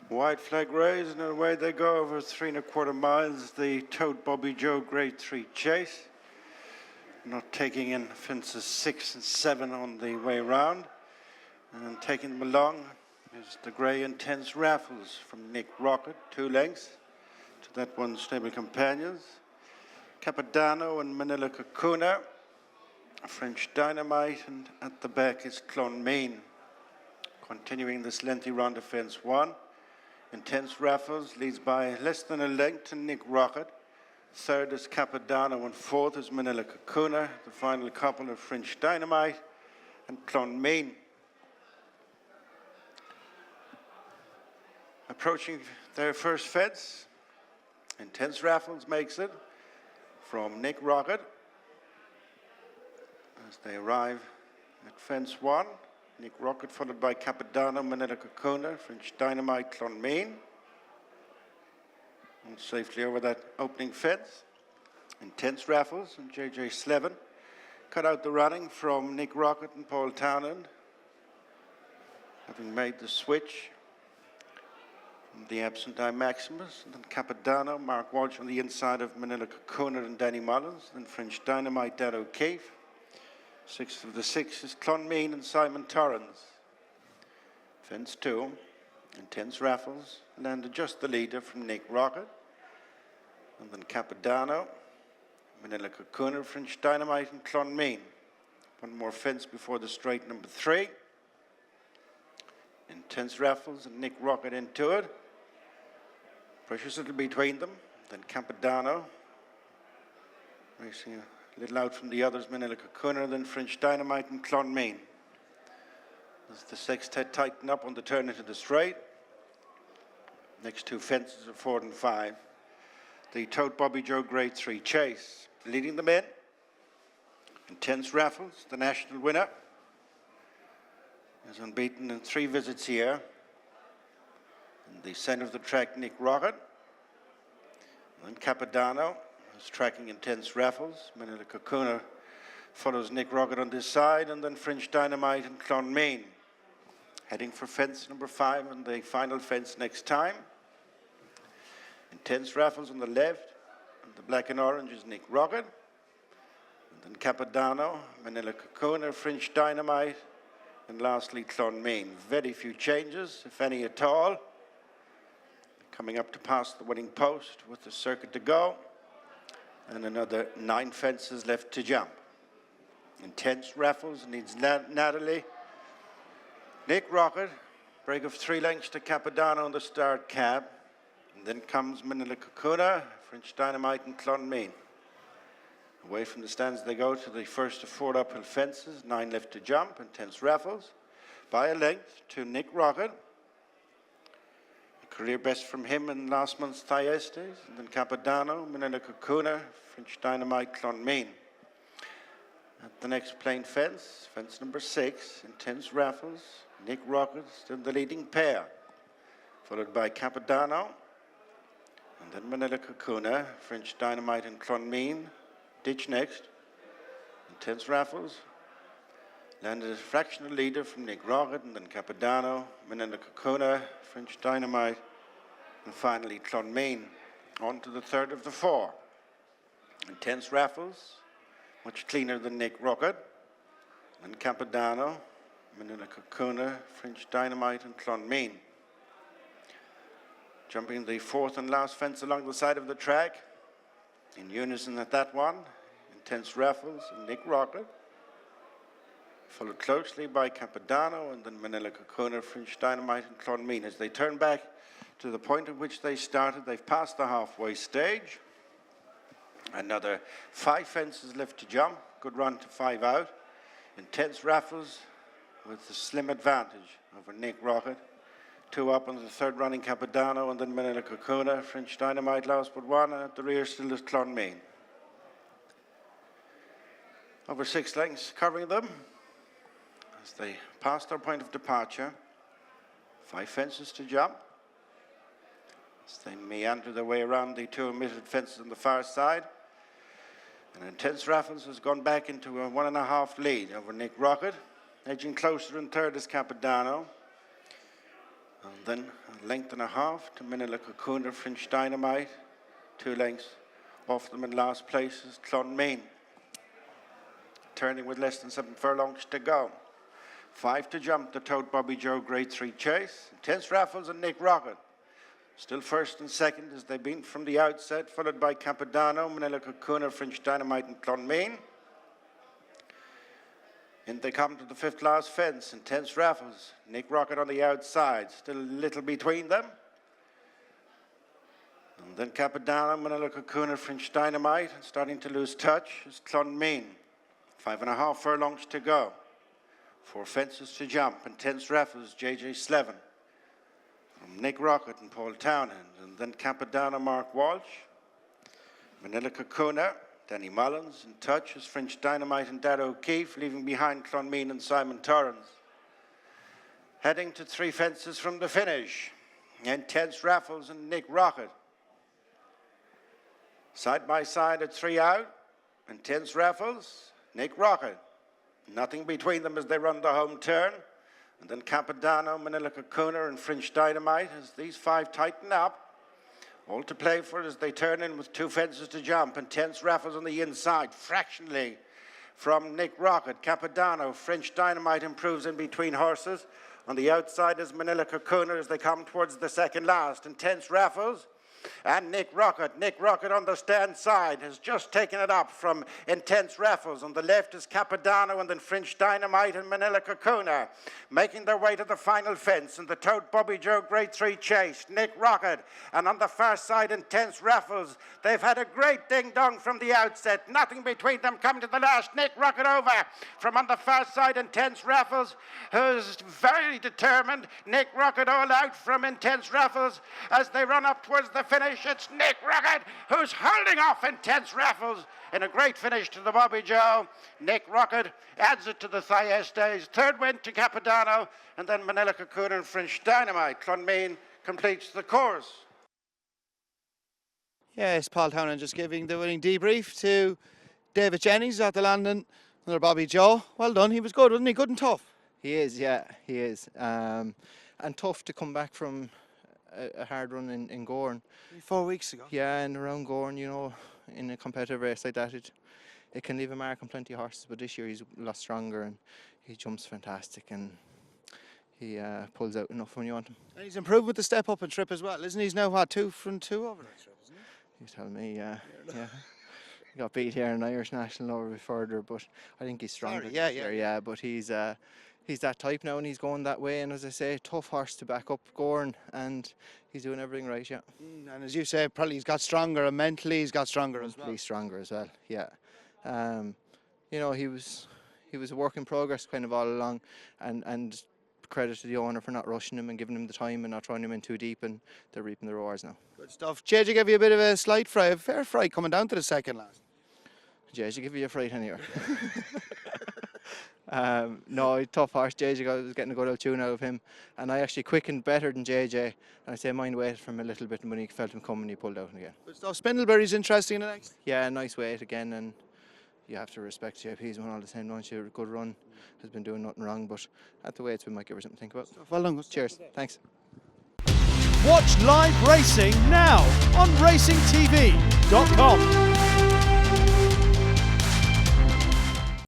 White flag raised, and away they go over 3 1/4 miles. The tote Bobbyjo Grade 3 Chase. Not taking in fences 6 and 7 on the way round. And taking them along is the grey Intense Raffles from Nick Rockett, 2 lengths to that one stable companions. Capodanno and Manila Kakuna, French Dynamite, and at the back is Clonmane. Continuing this lengthy round of fence 1. Intense Raffles leads by less than a length to Nick Rockett. Third is Capodanno and fourth is Manila Kakuna. The final couple of French Dynamite and Clonmane. Approaching their first fence, Intense Raffles makes it from Nick Rockett. As they arrive at fence 1, Nick Rockett followed by Capodanno, Manila Kakuna, French Dynamite, Clonmane. And safely over that opening fence. Intense Raffles and JJ Slevin cut out the running from Nick Rockett and Paul Townend, having made the switch from the absent I Am Maximus, and then Capodanno, Mark Walsh on the inside of Manila Kakuna and Danny Mullins, then French Dynamite, Dad O'Keefe. Sixth of the 6 is Clonmane and Simon Torrance. Fence 2, Intense Raffles landed just the leader from Nick Rockett. And then Capodanno, Manila Kakuna, French Dynamite, and Clonmane. One more fence before the straight number 3. Intense Raffles and Nick Rockett into it. Precious little between them. Then Capodanno, racing a little out from the others, Manila Kakuna, then French Dynamite and Clonmane. As the sextet tighten up on the turn into the straight. Next 2 fences are 4 and 5. The tote Bobbyjo Grade 3 Chase. Leading them in, Intense Raffles, the national winner. Is unbeaten in 3 visits here. In the center of the track, Nick Rockett. And then Capodanno is tracking Intense Raffles. Manila Kakuna follows Nick Rockett on this side, and then French Dynamite and Clonmane. Heading for fence number 5 and the final fence next time. Intense Raffles on the left, and the black and orange is Nick Rockett. And then Capodanno, Manila Kakuna, French Dynamite, and lastly Clonmane. Very few changes, if any at all. Coming up to pass the winning post with the circuit to go. And another 9 fences left to jump. Intense Raffles needs Natalie. Nick Rockett, break of 3 lengths to Capodanno on the start cab. And then comes Manila Kakuna, French Dynamite, and Clonmane. Away from the stands they go to the first of 4 uphill fences, 9 left to jump. Intense Raffles by a length to Nick Rockett. A career best from him in last month's Thyestes. And then Capodanno, Manila Kakuna, French Dynamite, Clonmane. At the next plain fence, fence number 6, Intense Raffles, Nick Rockett still the leading pair. Followed by Capodanno. And then Manila Kakuna, French Dynamite, and Clonmane. Ditch next. Intense Raffles landed a fractional leader from Nick Rockett, and then Capodanno, Manila Kakuna, French Dynamite, and finally Clonmane. On to the third of the 4. Intense Raffles, much cleaner than Nick Rockett. And Capodanno, Manila Kakuna, French Dynamite, and Clonmane. Jumping the 4th and last fence along the side of the track. In unison at that one, Intense Raffles and Nick Rockett. Followed closely by Capodanno and then Manila Kakuna, French Dynamite, and Clonmane. As they turn back to the point at which they started, they've passed the halfway stage. Another 5 fences left to jump. Good run to 5 out. Intense Raffles with a slim advantage over Nick Rockett. 2 up on the 3rd running Capodanno, and then Manila Kakuna, French Dynamite last but 1, and at the rear still is Clonmane. Over 6 lengths covering them as they pass their point of departure. 5 fences to jump. As they meander their way around the 2 omitted fences on the far side. And Intense Raffles has gone back into a 1.5 lead over Nick Rockett. Edging closer in 3rd is Capodanno. And then a length and a half to Manila Cocoon, French Dynamite. 2 lengths off them in last place is Clonmane. Turning with less than 7 furlongs to go. 5 to jump, the tote Bobbyjo Grade 3 Chase. Intense Raffles and Nick Rockett. Still first and second as they've been from the outset, followed by Campadano, Manila Cocoon, French Dynamite and Clonmane. In they come to the 5th last fence, Intense Raffles, Nick Rockett on the outside, still a little between them. And then Campadano, Manila Cocoon, French Dynamite, and starting to lose touch is Clonmane. 5.5 furlongs to go. 4 fences to jump, Intense Raffles, J.J. Slevin. From Nick Rockett and Paul Townend, and then Campadano, Mark Walsh. Manila Cocoon, Danny Mullins, in touch is French Dynamite and Dad O'Keefe, leaving behind Clonmane and Simon Torrance. Heading to 3 fences from the finish, Intense Raffles and Nick Rockett. Side by side at 3 out, Intense Raffles, Nick Rockett. Nothing between them as they run the home turn. And then Campadano, Manila Cocoon and French Dynamite as these 5 tighten up. All to play for as they turn in with 2 fences to jump. Intense Raffles on the inside, fractionally from Nick Rockett. Campadano, French Dynamite improves in between horses. On the outside is Manila Cocoon as they come towards the 2nd last. Intense Raffles and Nick Rockett. Nick Rockett on the stand side has just taken it up from Intense Raffles. On the left is Campadano and then French Dynamite and Manila Cocoon, making their way to the final fence. And the tote Bobbyjo Grade 3 Chase, Nick Rockett. And on the far side, Intense Raffles. They've had a great ding-dong from the outset. Nothing between them coming to the last. Nick Rockett over. From on the far side, Intense Raffles, who's very determined. Nick Rockett all out from Intense Raffles as they run up towards the finish. It's Nick Rockett who's holding off Intense Raffles in a great finish to the Bobbyjo. Nick Rockett adds it to the Thyestes. 3rd win to Campadano, and then Manila Cocoon and French Dynamite. Clonmane completes the course. Yes, Paul Townend just giving the winning debrief to David Jennings at the landing. Another Bobbyjo. Well done. He was good, wasn't he? Good and tough. He is, yeah, he is. And tough to come back from a hard run in Gorn. 4 weeks ago. Yeah, and around Gorn, you know, in a competitive race like that, it can leave a mark on plenty of horses. But this year he's a lot stronger and he jumps fantastic and he pulls out enough when you want him. And he's improved with the step up and trip as well, isn't he? He's now had 2 from 2 over that trip, isn't he? You tell me, yeah. He got beat here in Irish National over further, but I think he's stronger. Yeah. But he's that type now and he's going that way, and as I say, tough horse to back up Gorn, and he's doing everything right, yeah. And as you say, probably he's got stronger, and mentally he's got stronger as well. Mentally stronger as well, yeah. You know, he was a work in progress kind of all along, and credit to the owner for not rushing him and giving him the time and not throwing him in too deep, and they're reaping the rewards now. Good stuff. JJ gave you a bit of a slight fright, a fair fright coming down to the 2nd last. JJ give you a fright anyway. No, tough horse. JJ was getting a good old tune out of him, and I actually quickened better than JJ, and I say mine waited for him a little bit, and when he felt him coming, he pulled out again. Good stuff. Spindleberry's interesting in the next. Yeah, nice weight again, and you have to respect JP's one all the time, don't you? A good run, has been doing nothing wrong, but at the weights we might give her something to think about. Well done. Cheers. Thanks. Watch live racing now on racingtv.com.